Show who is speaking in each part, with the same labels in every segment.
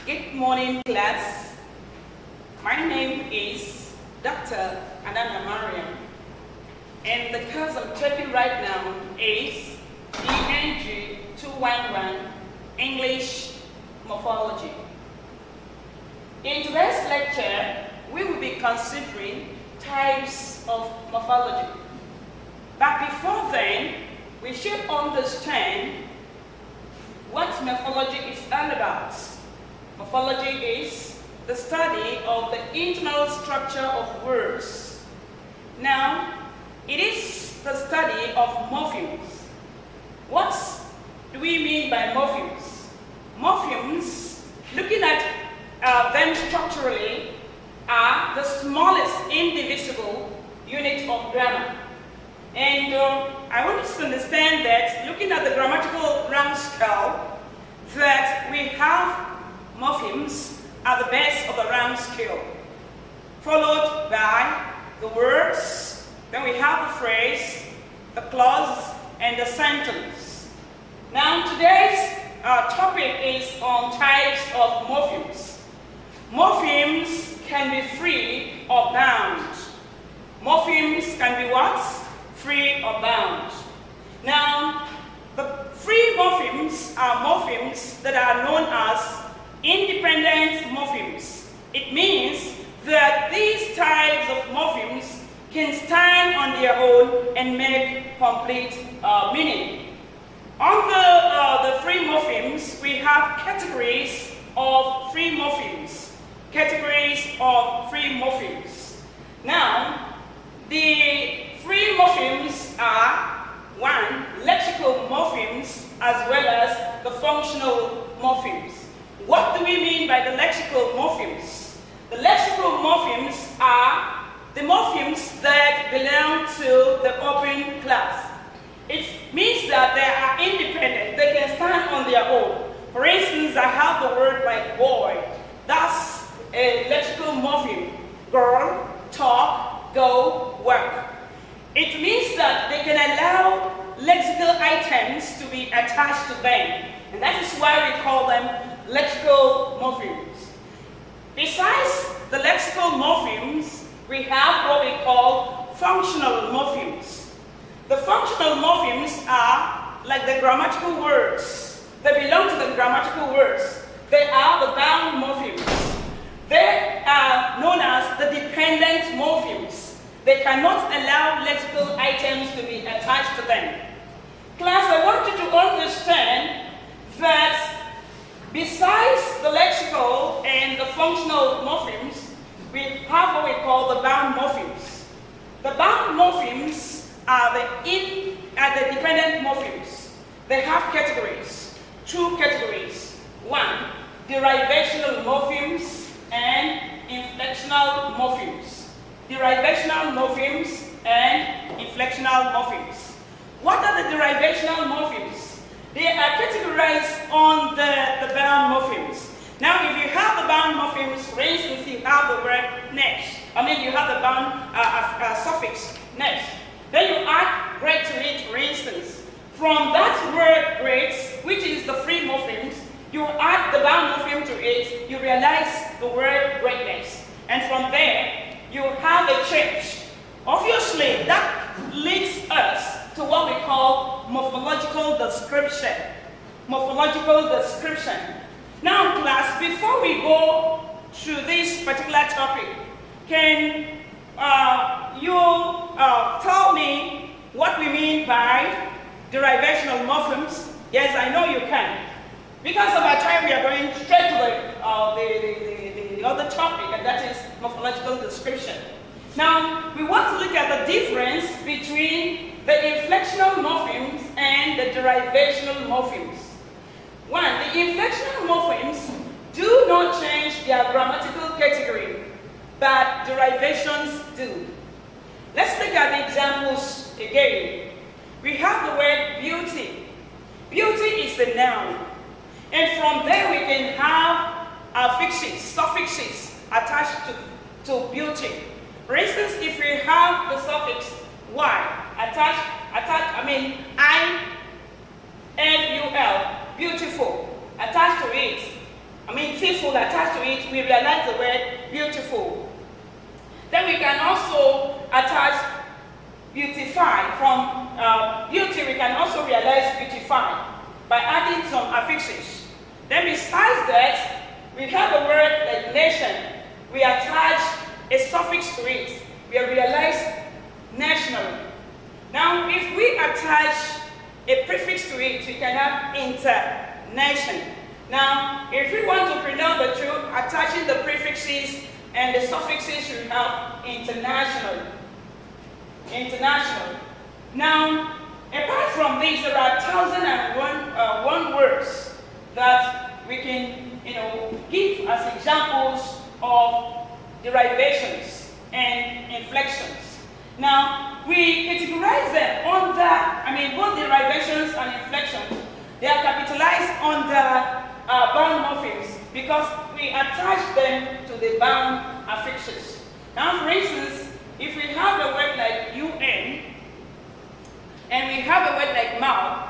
Speaker 1: Good morning, class. My name is Dr. Adana Mariam, and the course I'm taking right now is ENG 211 English Morphology. In today's lecture, we will be considering types of morphology. But before then, we should understand what morphology is all about. Morphology is the study of the internal structure of words. Now, it is the study of morphemes. What do we mean by morphemes? Morphemes, looking at them structurally, are the smallest indivisible unit of grammar. And I want us to understand that, looking at the grammatical rank scale, that we have morphemes at the base of the rank scale, followed by the words, then we have the phrase, the clause, and the sentence. Now today's topic is on types of morphemes. Morphemes can be free or bound. Morphemes can be what? Free or bound. Now, the free morphemes are morphemes that are known as independent morphemes. It means that these types of morphemes can stand on their own and make complete meaning. On the free morphemes, we have categories of free morphemes. Categories of free morphemes. Now, the free morphemes are 1. Lexical morphemes as well as the functional morphemes. What do we mean by the lexical morphemes? The lexical morphemes are the morphemes that belong to the open class. It means that they are independent. They can stand on their own. For instance, I have the word like boy. That's a lexical morpheme. Girl, talk, go, work. It means that they can allow lexical items to be attached to them. And that is why we call them lexical morphemes. Besides the lexical morphemes, we have what we call functional morphemes. The functional morphemes are like the grammatical words. They belong to the grammatical words. They are the bound morphemes. They are known as the dependent morphemes. They cannot allow lexical items to be attached to them. Class, I want you to understand that besides the lexical and the functional morphemes, we have what we call the bound morphemes. The bound morphemes are the dependent morphemes. They have categories, 2 categories. 1, derivational morphemes and inflectional morphemes. Derivational morphemes and inflectional morphemes. What are the derivational morphemes? They are categorized on the bound morphemes. Now, if you have the bound morphemes, for instance, you have the word next. You have the bound suffix next. Then you add great to it, for instance. From that word great, which is the free morphemes, you add the bound morpheme to it, you realize the word greatness. And from there, you have a change. Obviously, that leads us to what we call morphological description. Morphological description. Now, class, before we go to this particular topic, can you tell me what we mean by derivational morphemes? Yes, I know you can. Because of our time, we are going straight to the other topic, and that is morphological description. Now, we want to look at the difference between the inflectional morphemes and the derivational morphemes. 1, the inflectional morphemes do not change their grammatical category, but derivations do. Let's look at the examples again. We have the word beauty. Beauty is the noun. And from there we can have affixes, suffixes attached to beauty. For instance, if we have the suffix y attached, I-N-U-L, beautiful, attached to it, beautiful attached to it, we realize the word beautiful. Then we can also attach beautify. From beauty, we can also realize beautify by adding some affixes. Then besides that, we have a word like nation. We attach a suffix to it. We realize national. Now, if we attach a prefix to it, we can have internation. Now, if we want to pronounce the truth, attaching the prefixes and the suffixes, we have international. International. Now, apart from these, there are 1,001 words that we can, give as examples of derivations and inflections. Now, we categorize them under, both derivations and inflections, they are capitalized under bound morphemes because we attach them to the bound affixes. Now, for instance, if we have a word like UN and we have a word like mal,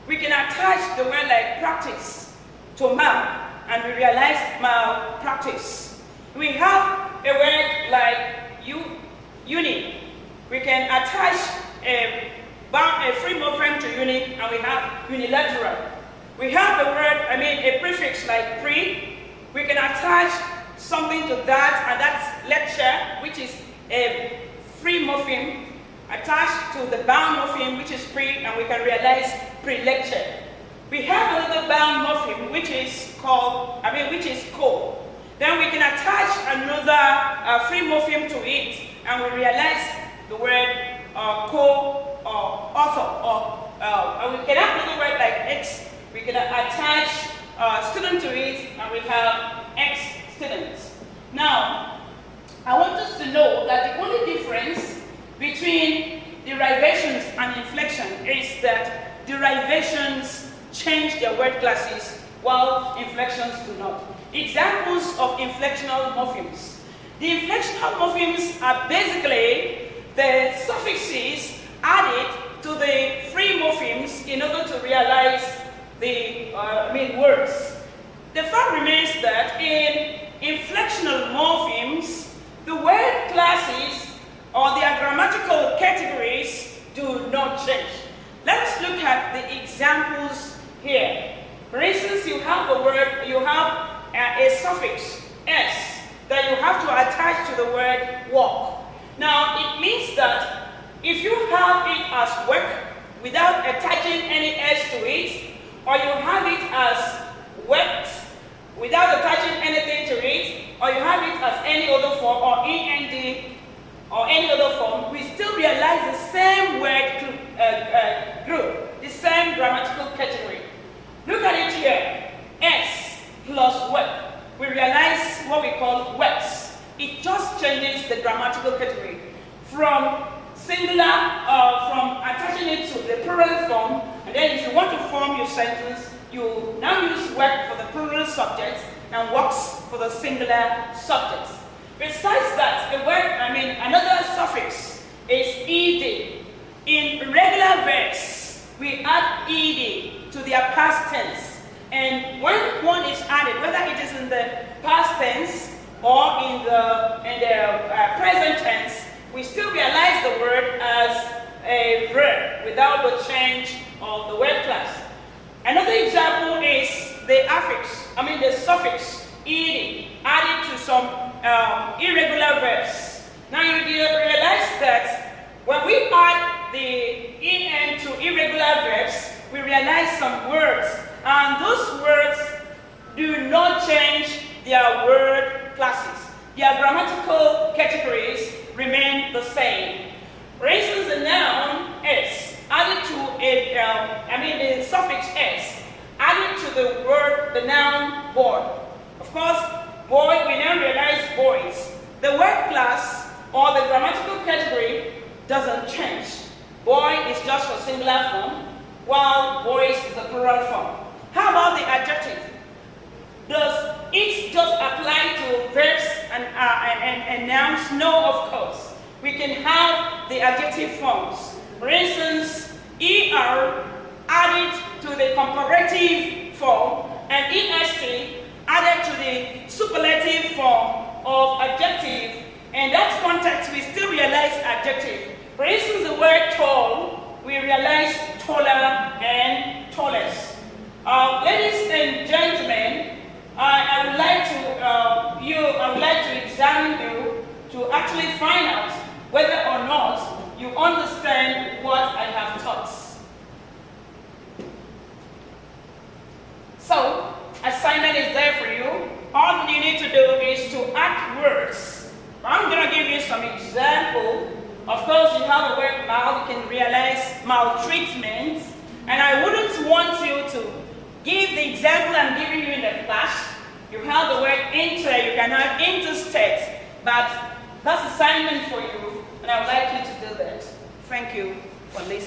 Speaker 1: we can attach the word like practice to mal and we realize malpractice. We have a word like uni. We can attach a free morpheme to uni and we have unilateral. We have a prefix like pre. We can attach something to that, and that's lecture, which is a free morpheme attached to the bound morpheme, which is pre, and we can realize pre-lecture. We have another bound morpheme, which is co. Then we can attach another free morpheme to it, and we realize the word co-author. And we can have another word like ex. We can attach student to it, and we have ex-students. Now, I want us to know that the only difference between derivations and inflection is that derivations change their word classes while inflections do not. Examples of inflectional morphemes. The inflectional morphemes are basically the suffixes added to the free morphemes in order to realize the words. The fact remains that in inflectional morphemes, the word classes or their grammatical categories do not change. Let's look at the examples here. For instance, you have a suffix s that you have to attach to the word walk. Now, it means that if you have it as work without attaching any s to it, or you have it as wet without attaching anything to it, or you have it as any other form, or ENG, or any other form, we still realize the same word group, the same grammatical category. Look at it here. S plus wet. We realize what we call wets. It just changes the grammatical category from singular, from attaching it to the plural form, and then if you want to form your sentence, you now use work for the plural subject and works for the singular subject. Besides that, another suffix is ed. In irregular verbs, we add ed to their past tense. And when one is added, whether it is in the past tense or in the present tense, we still realize the word as a verb without the change of the word class. Another example is the suffix ed added to some irregular verbs. Now you realize that when we add the en to irregular verbs, we realize some words, and those words do not change their word classes. Their grammatical categories remain the same. For instance, the noun s added to the suffix s added to the word, the noun boy. Of course, boy, we now realize boys. The word class or the grammatical category doesn't change. Boy is just for singular form, while boys is the plural form. How about the adjective? Does it just apply to verbs and nouns? No, of course. We can have the adjective forms. For instance, er added to the comparative form and est added to adjective. For instance, the word tall, we realize taller and tallest. Ladies and gentlemen, I would like to examine you to actually find out whether or not you understand what I have taught. So, assignment is there for you. All you need to do is to add words. I'm going to give you some examples. Of course, you have the word mal, you can realize maltreatment. And I wouldn't want you to give the example I'm giving you in the class. You have the word inter, you can have interstate. But that's assignment for you, and I would like you to do that. Thank you for listening.